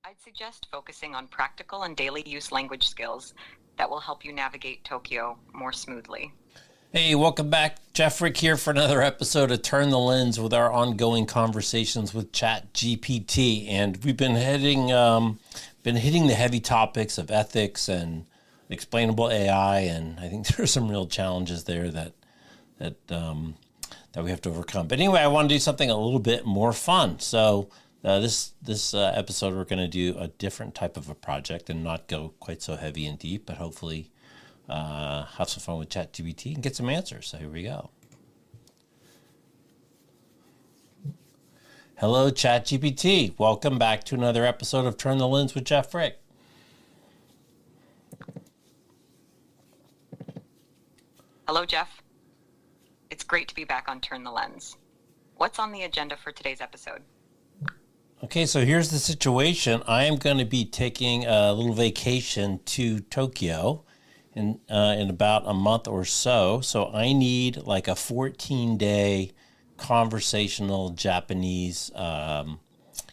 I'd suggest focusing on practical and daily use language skills that will help you navigate Tokyo more smoothly. Hey, welcome back. Jeff Frick here for another episode of Turn the Lens with our ongoing conversations with ChatGPT. And we've been hitting the heavy topics of ethics and explainable AI, and I think there's some real challenges there that we have to overcome. But anyway, I want to do something a little bit more fun. So this episode, we're going to do a different type of a project and not go quite so heavy and deep, but hopefully have some fun with ChatGPT and get some answers. So here we go. Hello, ChatGPT. Welcome back to another episode of Turn the Lens with Jeff Frick. Hello, Jeff. It's great to be back on Turn the Lens. What's on the agenda for today's episode? Okay, so here's the situation. I am going to be taking a little vacation to Tokyo in about a month or so. So I need like a 14-day conversational Japanese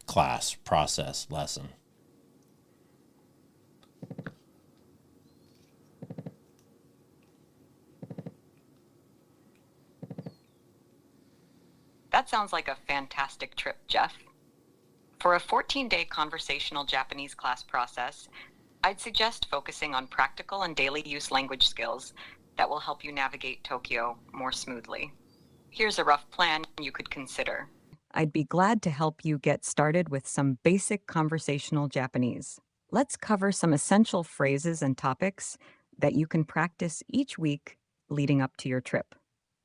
class process lesson. That sounds like a fantastic trip, Jeff. For a 14-day conversational Japanese class process, I'd suggest focusing on practical and daily use language skills that will help you navigate Tokyo more smoothly. Here's a rough plan you could consider. I'd be glad to help you get started with some basic conversational Japanese. Let's cover some essential phrases and topics that you can practice each week leading up to your trip.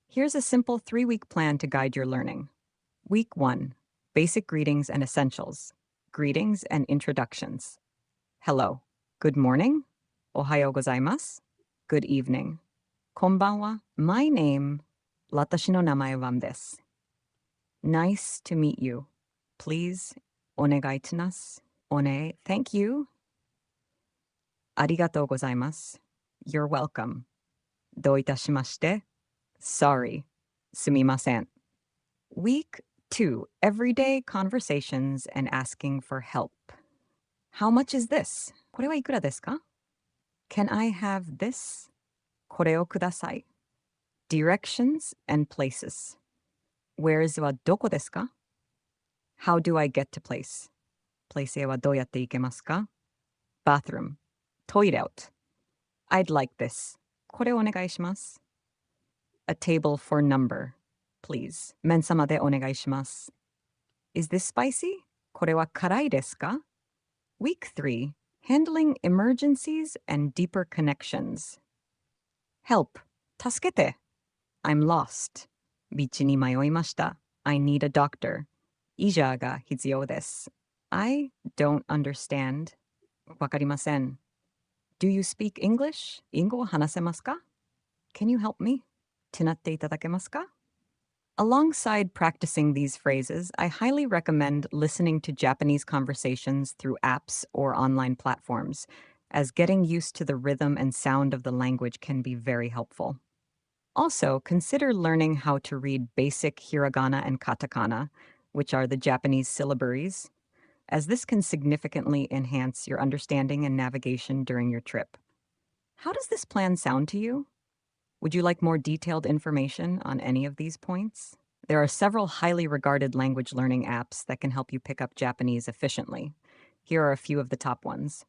Here's a simple 3-week plan to guide your learning. Week 1, basic greetings and essentials. Greetings and introductions. Hello. Good morning. Ohayou gozaimasu. Good evening. Konbanwa. My name, watashi no namae wa desu. Nice to meet you. Please, onegai itsumasu. One, thank you. Arigatou gozaimasu. You're welcome. Dou itashimashite. Sorry. Sumimasen. Week 2, everyday conversations and asking for help. How much is this? これはいくらですか? Can I have this? これをください. Directions and places. Where's はどこですか? How do I get to place? Place へはどうやって行けますか? Bathroom. トイレ out. I'd like this. これお願いします. A table for number. Please. 麺様でお願いします. Is this spicy? これは辛いですか? Week 3, handling emergencies and deeper connections. Help. 助けて. I'm lost. 道に迷いました. I need a doctor. 医者が必要です. I don't understand. わかりません. Do you speak English? 英語を話せますか? Can you help me? 手伝っていただけますか? Alongside practicing these phrases, I highly recommend listening to Japanese conversations through apps or online platforms, as getting used to the rhythm and sound of the language can be very helpful. Also, consider learning how to read basic hiragana and katakana, which are the Japanese syllabaries, as this can significantly enhance your understanding and navigation during your trip. How does this plan sound to you? Would you like more detailed information on any of these points? There are several highly regarded language learning apps that can help you pick up Japanese efficiently. Here are a few of the top ones.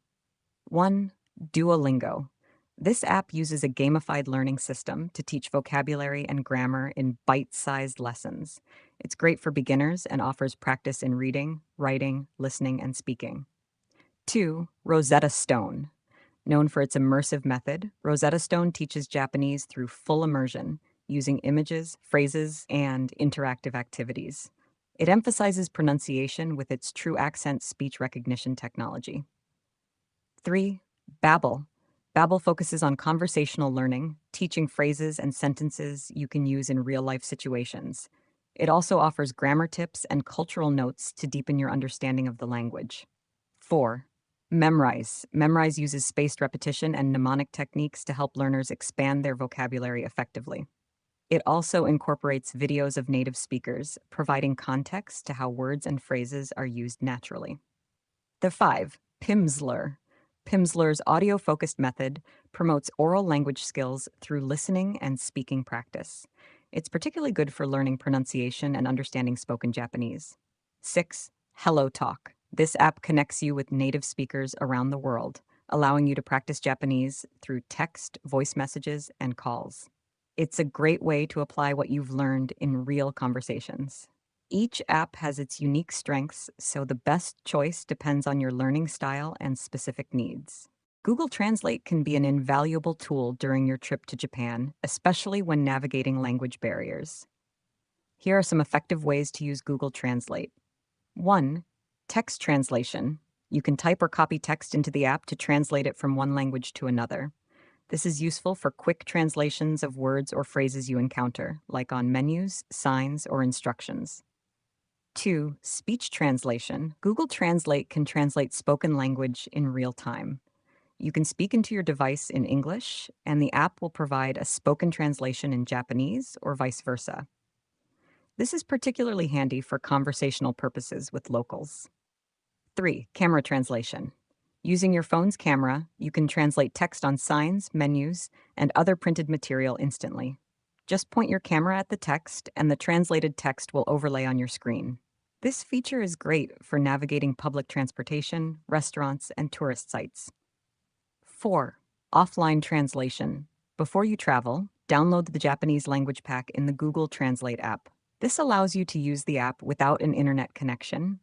1. Duolingo. This app uses a gamified learning system to teach vocabulary and grammar in bite-sized lessons. It's great for beginners and offers practice in reading, writing, listening, and speaking. 2. Rosetta Stone. Known for its immersive method, Rosetta Stone teaches Japanese through full immersion, using images, phrases, and interactive activities. It emphasizes pronunciation with its true accent speech recognition technology. 3. Babbel. Babbel focuses on conversational learning, teaching phrases and sentences you can use in real-life situations. It also offers grammar tips and cultural notes to deepen your understanding of the language. 4. Memrise. Memrise uses spaced repetition and mnemonic techniques to help learners expand their vocabulary effectively. It also incorporates videos of native speakers, providing context to how words and phrases are used naturally. The 5, Pimsleur. Pimsleur's audio-focused method promotes oral language skills through listening and speaking practice. It's particularly good for learning pronunciation and understanding spoken Japanese. 6, Hello Talk. This app connects you with native speakers around the world, allowing you to practice Japanese through text, voice messages, and calls. It's a great way to apply what you've learned in real conversations. Each app has its unique strengths, so the best choice depends on your learning style and specific needs. Google Translate can be an invaluable tool during your trip to Japan, especially when navigating language barriers. Here are some effective ways to use Google Translate. 1. Text translation. You can type or copy text into the app to translate it from one language to another. This is useful for quick translations of words or phrases you encounter, like on menus, signs, or instructions. 2. Speech translation. Google Translate can translate spoken language in real time. You can speak into your device in English, and the app will provide a spoken translation in Japanese or vice versa. This is particularly handy for conversational purposes with locals. 3. Camera translation. Using your phone's camera, you can translate text on signs, menus, and other printed material instantly. Just point your camera at the text, and the translated text will overlay on your screen. This feature is great for navigating public transportation, restaurants, and tourist sites. 4. Offline translation. Before you travel, download the Japanese language pack in the Google Translate app. This allows you to use the app without an internet connection,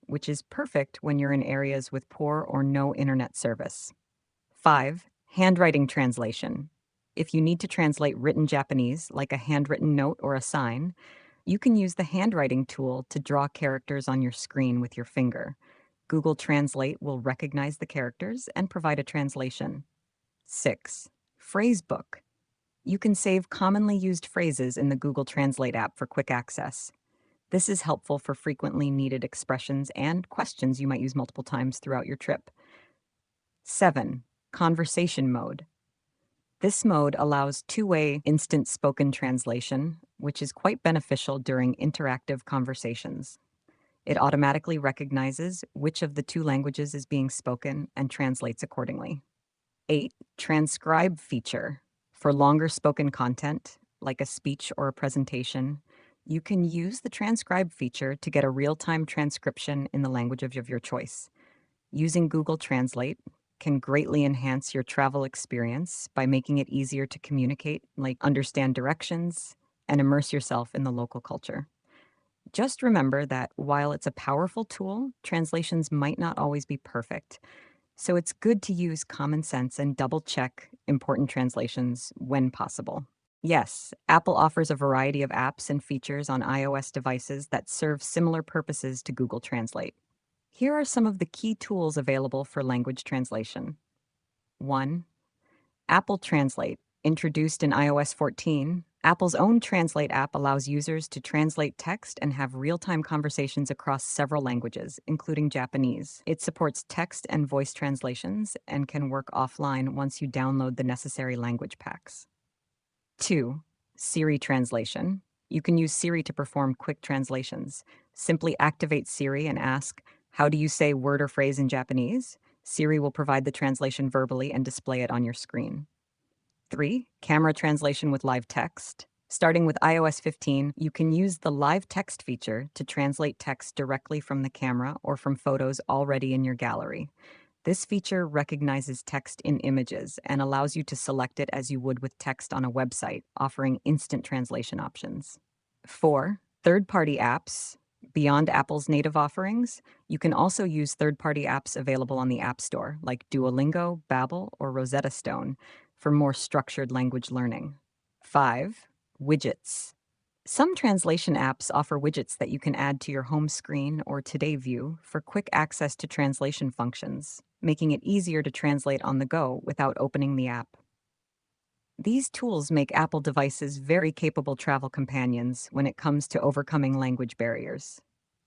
which is perfect when you're in areas with poor or no internet service. 5. Handwriting translation. If you need to translate written Japanese, like a handwritten note or a sign, you can use the handwriting tool to draw characters on your screen with your finger. Google Translate will recognize the characters and provide a translation. 6. Phrasebook. You can save commonly used phrases in the Google Translate app for quick access. This is helpful for frequently needed expressions and questions you might use multiple times throughout your trip. 7. Conversation mode. This mode allows two-way instant spoken translation, which is quite beneficial during interactive conversations. It automatically recognizes which of the two languages is being spoken and translates accordingly. 8. Transcribe feature. For longer spoken content, like a speech or a presentation, you can use the transcribe feature to get a real-time transcription in the language of your choice. Using Google Translate can greatly enhance your travel experience by making it easier to communicate, like understand directions, and immerse yourself in the local culture. Just remember that while it's a powerful tool, translations might not always be perfect. So it's good to use common sense and double-check important translations when possible. Yes, Apple offers a variety of apps and features on iOS devices that serve similar purposes to Google Translate. Here are some of the key tools available for language translation. 1. Apple Translate. Introduced in iOS 14, Apple's own Translate app allows users to translate text and have real-time conversations across several languages, including Japanese. It supports text and voice translations and can work offline once you download the necessary language packs. 2. Siri Translation. You can use Siri to perform quick translations. Simply activate Siri and ask, "How do you say word or phrase in Japanese?" Siri will provide the translation verbally and display it on your screen. 3. Camera translation with live text. Starting with iOS 15, you can use the live text feature to translate text directly from the camera or from photos already in your gallery. This feature recognizes text in images and allows you to select it as you would with text on a website, offering instant translation options. 4. Third-party apps. Beyond Apple's native offerings, you can also use third-party apps available on the App Store, like Duolingo, Babbel, or Rosetta Stone, for more structured language learning. 5. Widgets. Some translation apps offer widgets that you can add to your home screen or Today view for quick access to translation functions, making it easier to translate on the go without opening the app. These tools make Apple devices very capable travel companions when it comes to overcoming language barriers.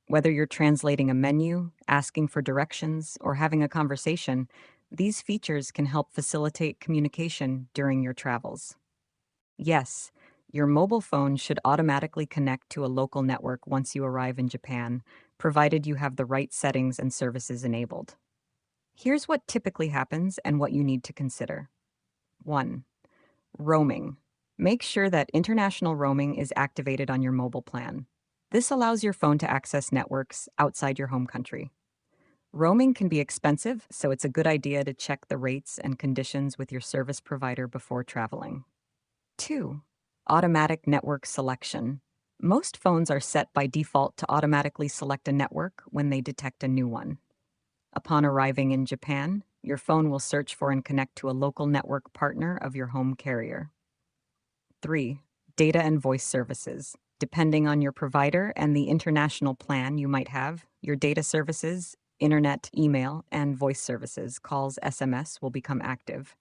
Whether you're translating a menu, asking for directions, or having a conversation, these features can help facilitate communication during your travels. Yes, your mobile phone should automatically connect to a local network once you arrive in Japan, provided you have the right settings and services enabled. Here's what typically happens and what you need to consider. 1. Roaming. Make sure that international roaming is activated on your mobile plan. This allows your phone to access networks outside your home country. Roaming can be expensive, so it's a good idea to check the rates and conditions with your service provider before traveling. 2. Automatic network selection. Most phones are set by default to automatically select a network when they detect a new one. Upon arriving in Japan, your phone will search for and connect to a local network partner of your home carrier. 3. Data and voice services. Depending on your provider and the international plan you might have, your data services, internet, email, and voice services, calls, SMS, will become active.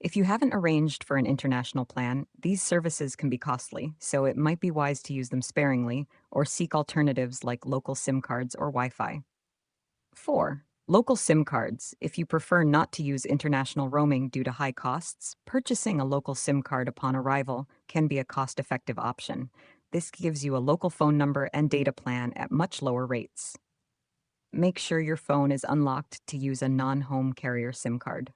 If you haven't arranged for an international plan, these services can be costly, so it might be wise to use them sparingly or seek alternatives like local SIM cards or Wi-Fi. 4. Local SIM cards. If you prefer not to use international roaming due to high costs, purchasing a local SIM card upon arrival can be a cost-effective option. This gives you a local phone number and data plan at much lower rates. Make sure your phone is unlocked to use a non-home carrier SIM card.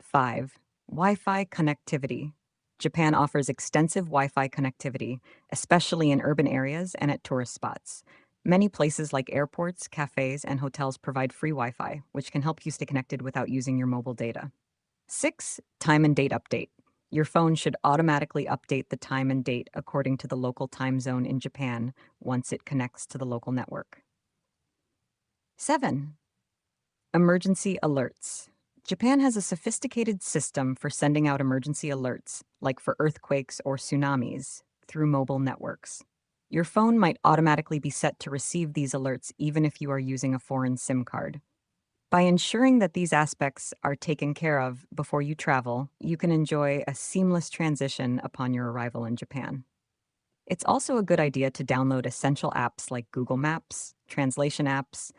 5. Wi-Fi connectivity. Japan offers extensive Wi-Fi connectivity, especially in urban areas and at tourist spots. Many places like airports, cafes, and hotels provide free Wi-Fi, which can help you stay connected without using your mobile data. 6. Time and date update. Your phone should automatically update the time and date according to the local time zone in Japan once it connects to the local network. 7. Emergency alerts. Japan has a sophisticated system for sending out emergency alerts, like for earthquakes or tsunamis, through mobile networks. Your phone might automatically be set to receive these alerts even if you are using a foreign SIM card. By ensuring that these aspects are taken care of before you travel, you can enjoy a seamless transition upon your arrival in Japan. It's also a good idea to download essential apps like Google Maps, translation apps,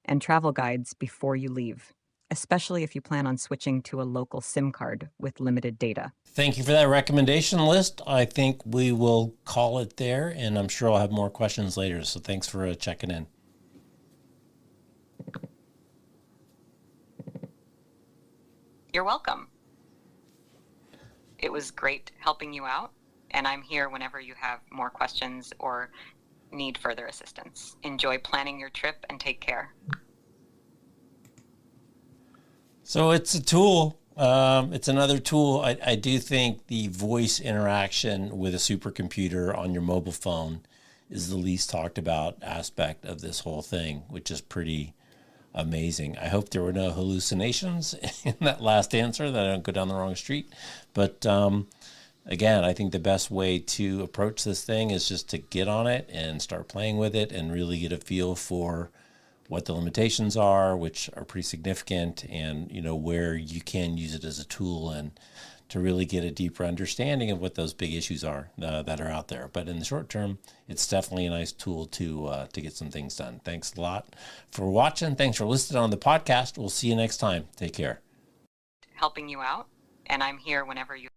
and travel guides before you leave, especially if you plan on switching to a local SIM card with limited data. Thank you for that recommendation list. I think we will call it there, and I'm sure I'll have more questions later. So thanks for checking in. You're welcome. It was great helping you out, and I'm here whenever you have more questions or need further assistance. Enjoy planning your trip and take care. So it's a tool. It's another tool. I do think the voice interaction with a supercomputer on your mobile phone is the least talked about aspect of this whole thing, which is pretty amazing. I hope there were no hallucinations in that last answer, that I don't go down the wrong street. But again, I think the best way to approach this thing is just to get on it and start playing with it and really get a feel for what the limitations are, which are pretty significant, and where you can use it as a tool, and to really get a deeper understanding of what those big issues are that are out there. But in the short term, it's definitely a nice tool to get some things done. Thanks a lot for watching. Thanks for listening on the podcast. We'll see you next time. Take care. Helping you out, and I'm here whenever you